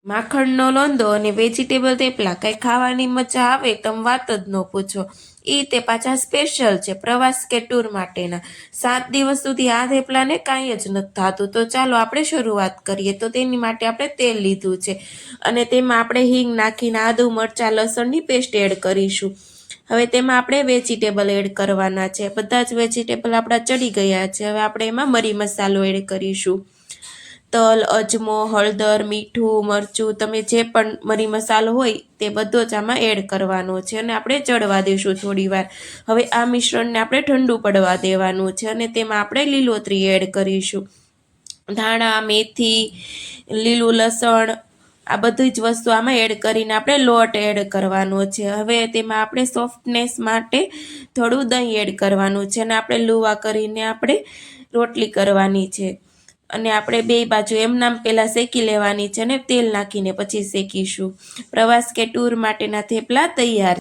માખણનો લોંદો અને વેજીટેબલ થેપલા કઈ ખાવાની મજા આવે તમે વાત જ ન પૂછો। તે પાછા સ્પેશિયલ છે પ્રવાસ કે ટૂર માટેના। 7 દિવસ સુધી આ થેપલાને કાંઈ જ નથી થતું। તો ચાલો આપણે શરૂઆત કરીએ। તો તેની માટે આપણે તેલ લીધું છે અને તેમાં આપણે હિંગ નાખીને આદુ મરચાં લસણની પેસ્ટ એડ કરીશું। હવે તેમાં આપણે વેજીટેબલ એડ કરવાના છે। બધા જ વેજીટેબલ આપણા ચડી ગયા છે। હવે આપણે એમાં મરી મસાલો એડ કરીશું। તલ, અજમો, હળદર, મીઠું, મરચું, તમે જે પણ મરી મસાલો હોય તે બધો જ આમાં એડ કરવાનો છે અને આપણે ચડવા દઈશું થોડી વાર। હવે આ મિશ્રણને આપણે ઠંડુ પડવા દેવાનું છે અને તેમાં આપણે લીલોતરી એડ કરીશું। ધાણા, મેથી, લીલું લસણ, આ બધી જ વસ્તુ આમાં એડ કરીને આપણે લોટ એડ કરવાનો છે। હવે તેમાં આપણે સોફ્ટનેસ માટે થોડું દહીં એડ કરવાનું છે અને આપણે લુવા કરીને આપણે રોટલી કરવાની છે અને આપણે બે બાજુ એમનામ પહેલાં શેકી લેવાની છે અને તેલ નાખીને પછી શેકીશું। પ્રવાસ કે ટૂર માટેના થેપલા તૈયાર।